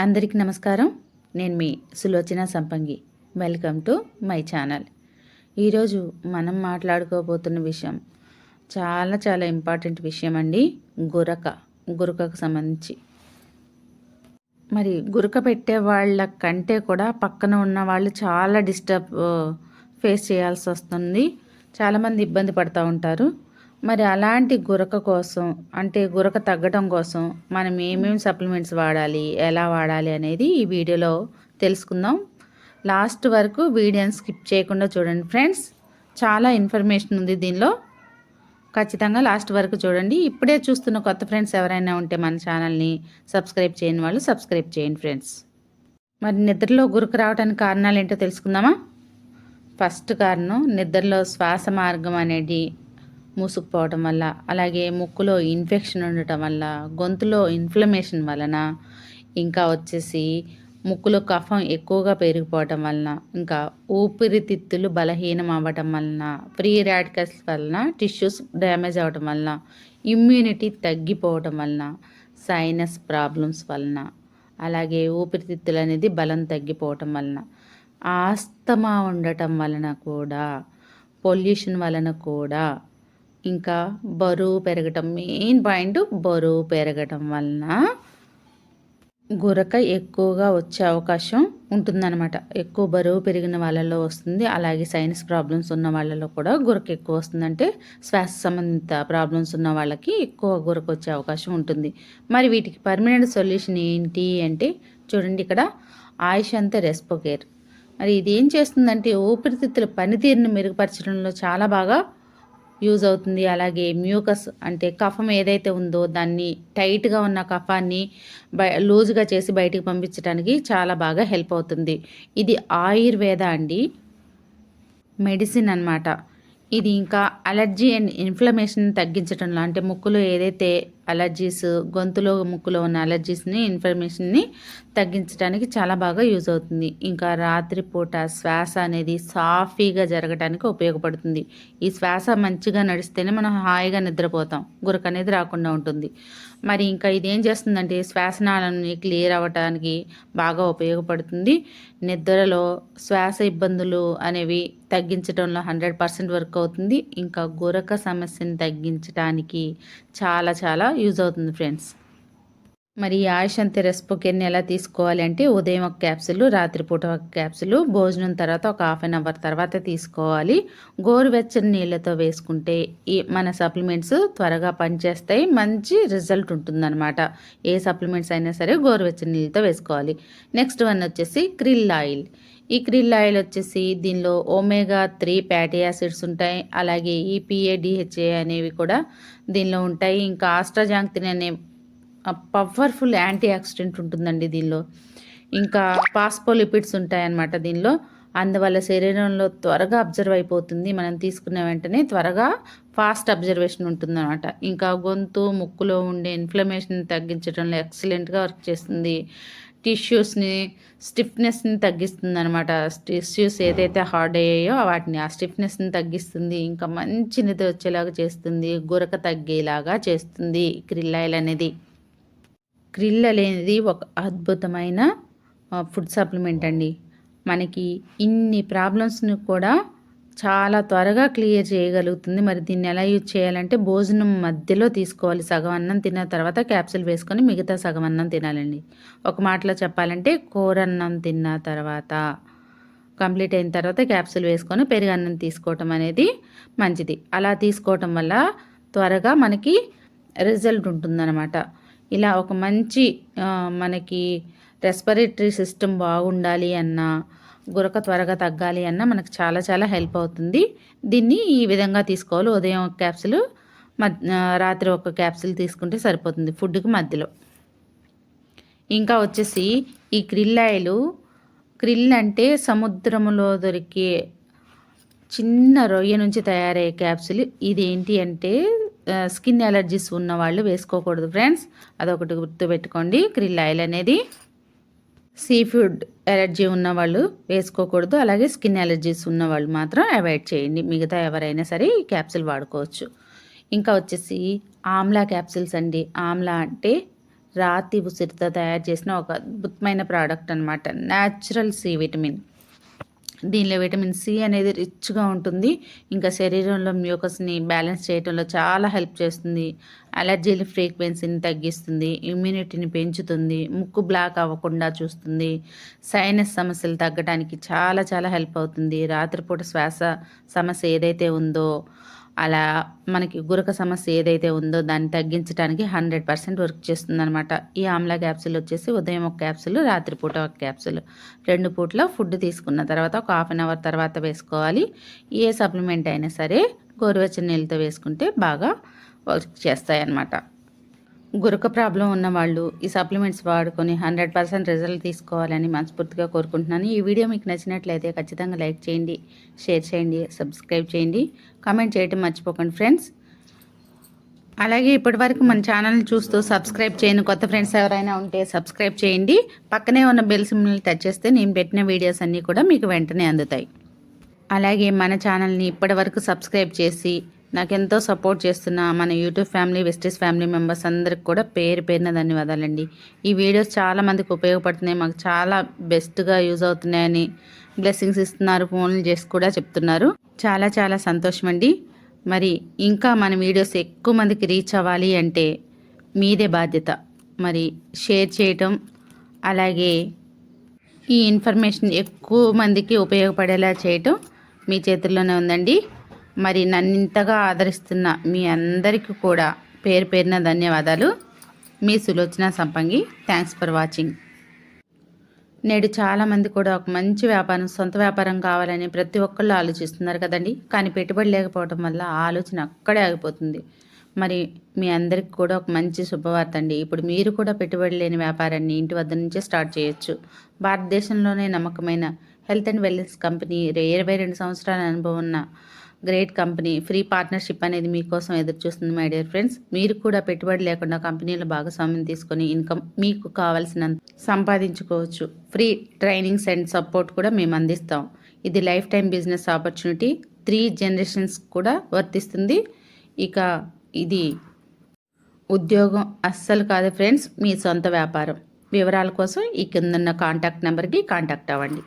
అందరికీ నమస్కారం. నేను మీ సులోచన సంపంగి. Welcome to my channel. ఈరోజు మనం మాట్లాడుకోబోతున్న విషయం చాలా ఇంపార్టెంట్ విషయం అండి. గురకకు సంబంధించి. మరి గురక పెట్టే వాళ్ళ కంటే కూడా పక్కన ఉన్న వాళ్ళు చాలా ఫేస్ చేయాల్సి వస్తుంది. చాలామంది ఇబ్బంది పడుతూ ఉంటారు. మరి అలాంటి గురక కోసం, అంటే గురక తగ్గడం కోసం మనం ఏమేమి సప్లిమెంట్స్ వాడాలి, ఎలా వాడాలి అనేది ఈ వీడియోలో తెలుసుకుందాం. లాస్ట్ వరకు వీడియోని స్కిప్ చేయకుండా చూడండి ఫ్రెండ్స్. చాలా ఇన్ఫర్మేషన్ ఉంది దీనిలో. ఖచ్చితంగా లాస్ట్ వరకు చూడండి. ఇప్పుడే చూస్తున్న కొత్త ఫ్రెండ్స్ ఎవరైనా ఉంటే మన ఛానల్ని సబ్స్క్రైబ్ చేయని వాళ్ళు సబ్స్క్రైబ్ చేయండి ఫ్రెండ్స్. మరి నిద్రలో గురక రావడానికి కారణాలు ఏంటో తెలుసుకుందామా? ఫస్ట్ కారణం, నిద్రలో శ్వాస మార్గం అనేది మూసుకుపోవటం వల్ల, అలాగే ముక్కులో ఇన్ఫెక్షన్ ఉండటం వల్ల, గొంతులో ఇన్ఫ్లమేషన్ వలన, ఇంకా వచ్చేసి ముక్కులో కఫం ఎక్కువగా పెరిగిపోవటం వలన, ఇంకా ఊపిరితిత్తులు బలహీనం అవ్వటం వలన, ఫ్రీ రాడికల్స్ వలన టిష్యూస్ డ్యామేజ్ అవ్వటం వలన, ఇమ్యూనిటీ తగ్గిపోవటం వలన, సైనస్ ప్రాబ్లమ్స్ వలన, అలాగే ఊపిరితిత్తులు అనేది బలం తగ్గిపోవటం వలన, ఆస్తమా ఉండటం వలన కూడా, పొల్యూషన్ వలన కూడా, ఇంకా బరువు పెరగటం, మెయిన్ పాయింట్ బరువు పెరగటం వలన గురక ఎక్కువగా వచ్చే అవకాశం ఉంటుందన్నమాట. ఎక్కువ బరువు పెరిగిన వాళ్ళలో వస్తుంది. అలాగే సైనస్ ప్రాబ్లమ్స్ ఉన్న వాళ్ళలో కూడా గురక ఎక్కువ వస్తుందంటే శ్వాస సంబంధిత ప్రాబ్లమ్స్ ఉన్న వాళ్ళకి ఎక్కువ గురక వచ్చే అవకాశం ఉంటుంది. మరి వీటికి పర్మనెంట్ సొల్యూషన్ ఏంటి అంటే చూడండి, ఇక్కడ ఆయుషంత రెస్పోకేర్. మరి ఇది ఏం చేస్తుందంటే ఊపిరితిత్తుల పనితీరును మెరుగుపరచడంలో చాలా బాగా యూజ్ అవుతుంది. అలాగే మ్యూకస్ అంటే కఫం ఏదైతే ఉందో దాన్ని, టైట్గా ఉన్న కఫాన్ని లూజ్గా చేసి బయటికి పంపించడానికి చాలా బాగా హెల్ప్ అవుతుంది. ఇది ఆయుర్వేద అండి, మెడిసిన్ అన్నమాట. ఇది ఇంకా అలర్జీ అండ్ ఇన్ఫ్లమేషన్ తగ్గించడంలో, అంటే ముక్కులో ఏదైతే అలర్జీస్, గొంతులో ముక్కులో ఉన్న అలర్జీస్ని, ఇన్ఫ్లమేషన్ని తగ్గించడానికి చాలా బాగా యూజ్ అవుతుంది. ఇంకా రాత్రిపూట శ్వాస అనేది సాఫీగా జరగడానికి ఉపయోగపడుతుంది. ఈ శ్వాస మంచిగా నడిస్తేనే మనం హాయిగా నిద్రపోతాం, గురక అనేది రాకుండా ఉంటుంది. మరి ఇంకా ఇదేం చేస్తుందంటే శ్వాసనాళాన్ని క్లియర్ అవ్వటానికి బాగా ఉపయోగపడుతుంది. నిద్రలో శ్వాస ఇబ్బందులు అనేవి తగ్గించడంలో 100% వర్క్ అవుతుంది. ఇంకా గురక సమస్యను తగ్గించడానికి చాలా యూజ్ అవుతుంది ఫ్రెండ్స్. మరి ఆయుషంతి రెస్పోకేర్ని ఎలా తీసుకోవాలి అంటే ఉదయం ఒక క్యాప్సులు, రాత్రిపూట ఒక క్యాప్సులు, భోజనం తర్వాత ఒక 1/2 అవర్ తర్వాత తీసుకోవాలి. గోరువెచ్చని నీళ్ళతో వేసుకుంటే ఈ మన సప్లిమెంట్స్ త్వరగా పనిచేస్తాయి, మంచి రిజల్ట్ ఉంటుందన్నమాట. ఏ సప్లిమెంట్స్ అయినా సరే గోరువెచ్చని నీళ్ళతో వేసుకోవాలి. నెక్స్ట్ వన్ వచ్చేసి క్రిల్ ఆయిల్. ఈ క్రిల్ ఆయిల్ వచ్చేసి దీనిలో omega-3 ఫ్యాటీ యాసిడ్స్ ఉంటాయి. అలాగే EPA, DHA అనేవి కూడా దీనిలో ఉంటాయి. ఇంకా ఆస్ట్రాజాంక్తిన్ అనే పవర్ఫుల్ యాంటీ ఆక్సిడెంట్ ఉంటుందండి దీనిలో. ఇంకా పాస్పోలిపిడ్స్ ఉంటాయన్నమాట దీనిలో. అందువల్ల శరీరంలో త్వరగా అబ్జర్వ్ అయిపోతుంది. మనం తీసుకున్న వెంటనే త్వరగా ఫాస్ట్ అబ్జర్వేషన్ ఉంటుందన్నమాట. ఇంకా గొంతు, ముక్కులో ఉండే ఇన్ఫ్లమేషన్ తగ్గించడంలో ఎక్సలెంట్గా వర్క్ చేస్తుంది. టిష్యూస్ని, స్టిఫ్నెస్ని తగ్గిస్తుంది అనమాట. టిష్యూస్ ఏదైతే హార్డ్ అయ్యాయో వాటిని, ఆ స్టిఫ్నెస్ని తగ్గిస్తుంది. ఇంకా మంచి నిద్ర వచ్చేలాగా చేస్తుంది, గురక తగ్గేలాగా చేస్తుంది క్రిల్ ఆయిల్ అనేది. క్రిల్ అనేది ఒక అద్భుతమైన ఫుడ్ సప్లిమెంట్ అండి. మనకి ఇన్ని ప్రాబ్లమ్స్ని కూడా చాలా త్వరగా క్లియర్ చేయగలుగుతుంది. మరి దీన్ని ఎలా యూజ్ చేయాలంటే భోజనం మధ్యలో తీసుకోవాలి. సగం అన్నం తిన్న తర్వాత క్యాప్సిల్ వేసుకొని మిగతా సగం అన్నం తినాలండి. ఒక మాటలో చెప్పాలంటే కూరన్నం తిన్న తర్వాత, కంప్లీట్ అయిన తర్వాత క్యాప్సిల్ వేసుకొని పెరుగన్నం తీసుకోవటం అనేది మంచిది. అలా తీసుకోవటం వల్ల త్వరగా మనకి రిజల్ట్ ఉంటుందన్నమాట. ఇలా ఒక మంచి మనకి రెస్పిరేటరీ సిస్టమ్ బాగుండాలి అన్నా, గురక త్వరగా తగ్గాలి అన్నా మనకు చాలా హెల్ప్ అవుతుంది. దీన్ని ఈ విధంగా తీసుకోవాలి. ఉదయం ఒక క్యాప్సిల్, రాత్రి ఒక క్యాప్సిల్ తీసుకుంటే సరిపోతుంది ఫుడ్కి మధ్యలో. ఇంకా వచ్చేసి ఈ క్రిల్ ఆయిల్, క్రిల్ అంటే సముద్రంలో దొరికే చిన్న రొయ్య నుంచి తయారయ్యే క్యాప్సిల్. ఇది ఏంటి అంటే స్కిన్ ఎలర్జీస్ ఉన్న వాళ్ళు వేసుకోకూడదు ఫ్రెండ్స్, అదొకటి గుర్తుపెట్టుకోండి. క్రిల్ ఆయిల్ అనేది సీ ఫుడ్ ఎలర్జీ ఉన్న వాళ్ళు వేసుకోకూడదు. అలాగే స్కిన్ ఎలర్జీస్ ఉన్న వాళ్ళు మాత్రం అవాయిడ్ చేయండి. మిగతా ఎవరైనా సరే ఈ క్యాప్సిల్ వాడుకోవచ్చు. ఇంకా వచ్చేసి ఆమ్లా క్యాప్సిల్స్ అండి. ఆమ్లా అంటే రాతి ఉసిరితో తయారు చేసిన ఒక అద్భుతమైన ప్రోడక్ట్ అనమాట. Natural C vitamin. దీనిలో విటమిన్ సి అనేది రిచ్గా ఉంటుంది. ఇంకా శరీరంలో మ్యూకస్ని బ్యాలెన్స్ చేయడంలో చాలా హెల్ప్ చేస్తుంది. అలర్జీల ఫ్రీక్వెన్సీని తగ్గిస్తుంది. ఇమ్యూనిటీని పెంచుతుంది. ముక్కు బ్లాక్ అవ్వకుండా చూస్తుంది. సైనస్ సమస్యలు తగ్గడానికి చాలా చాలా హెల్ప్ అవుతుంది. రాత్రిపూట శ్వాస సమస్య ఏదైతే ఉందో, అలా మనకి గురక సమస్య ఏదైతే ఉందో దాన్ని తగ్గించడానికి 100% వర్క్ చేస్తుందనమాట. ఈ ఆమ్లా క్యాప్సూల్ వచ్చేసి ఉదయం ఒక క్యాప్సూల్, రాత్రిపూట ఒక క్యాప్సూల్. 2 పూట్ల ఫుడ్ తీసుకున్న తర్వాత ఒక హాఫ్ అన్ అవర్ తర్వాత వేసుకోవాలి. ఏ సప్లిమెంట్ అయినా సరే గోరువెచ్చని నీళ్ళతో వేసుకుంటే బాగా వర్క్ చేస్తాయన్నమాట. గురక ప్రాబ్లం ఉన్నవాళ్ళు ఈ సప్లిమెంట్స్ వాడుకొని 100% రిజల్ట్ తీసుకోవాలని మనస్ఫూర్తిగా కోరుకుంటున్నాను. ఈ వీడియో మీకు నచ్చినట్లయితే ఖచ్చితంగా లైక్ చేయండి, షేర్ చేయండి, సబ్స్క్రైబ్ చేయండి, కామెంట్ చేయడం మర్చిపోకండి ఫ్రెండ్స్. అలాగే ఇప్పటివరకు మన ఛానల్ని చూస్తూ సబ్స్క్రైబ్ చేయని కొత్త ఫ్రెండ్స్ ఎవరైనా ఉంటే సబ్స్క్రైబ్ చేయండి. పక్కనే ఉన్న బెల్ సింబల్ని టచ్ చేస్తే నేను పెట్టిన వీడియోస్ అన్నీ కూడా మీకు వెంటనే అందుతాయి. అలాగే మన ఛానల్ని ఇప్పటివరకు సబ్స్క్రైబ్ చేసి నాకెంతో సపోర్ట్ చేస్తున్న మన యూట్యూబ్ ఫ్యామిలీ, వెస్టీస్ ఫ్యామిలీ మెంబర్స్ అందరికి కూడా పేరు పేరున ధన్యవాదాలండి. ఈ వీడియోస్ చాలామందికి ఉపయోగపడుతున్నాయి, మాకు చాలా బెస్ట్గా యూజ్ అవుతున్నాయని బ్లెస్సింగ్స్ ఇస్తున్నారు, ఫోన్లు చేసి కూడా చెప్తున్నారు. చాలా చాలా సంతోషం అండి. మరి ఇంకా మన వీడియోస్ ఎక్కువ మందికి రీచ్ అవ్వాలి అంటే మీదే బాధ్యత. మరి షేర్ చేయటం, అలాగే ఈ ఇన్ఫర్మేషన్ ఎక్కువ మందికి ఉపయోగపడేలా చేయటం మీ చేతుల్లోనే ఉందండి. మరి నన్ను ఇంతగా ఆదరిస్తున్న మీ అందరికీ కూడా పేరు పేరున ధన్యవాదాలు. మీ సులోచన సంపంగి. Thanks for watching. నేడు చాలామంది కూడా ఒక మంచి వ్యాపారం, సొంత వ్యాపారం కావాలని ప్రతి ఒక్కళ్ళు ఆలోచిస్తున్నారు కదండి. కానీ పెట్టుబడి లేకపోవడం వల్ల ఆ ఆలోచన అక్కడే ఆగిపోతుంది. మరి మీ అందరికి కూడా ఒక మంచి శుభవార్త అండి. ఇప్పుడు మీరు కూడా పెట్టుబడి లేని వ్యాపారాన్ని ఇంటి వద్ద నుంచే స్టార్ట్ చేయొచ్చు. భారతదేశంలోనే నమ్మకమైన హెల్త్ అండ్ వెల్నెస్ కంపెనీ, 22 సంవత్సరాల అనుభవం ఉన్న గ్రేట్ కంపెనీ ఫ్రీ పార్ట్నర్షిప్ అనేది మీకోసం ఎదురు చూస్తుంది మై డియర్ ఫ్రెండ్స్. మీరు కూడా పెట్టుబడి లేకుండా కంపెనీలో భాగస్వామ్యం తీసుకొని ఇన్కమ్ మీకు కావాల్సినంత సంపాదించుకోవచ్చు. ఫ్రీ ట్రైనింగ్స్ అండ్ సపోర్ట్ కూడా మేము అందిస్తాం. ఇది life time business opportunity. 3 generations కూడా వర్తిస్తుంది. ఇక ఇది ఉద్యోగం అస్సలు కాదు ఫ్రెండ్స్, మీ సొంత వ్యాపారం. వివరాల కోసం ఈ కిందన్న కాంటాక్ట్ నెంబర్కి కాంటాక్ట్ అవ్వండి.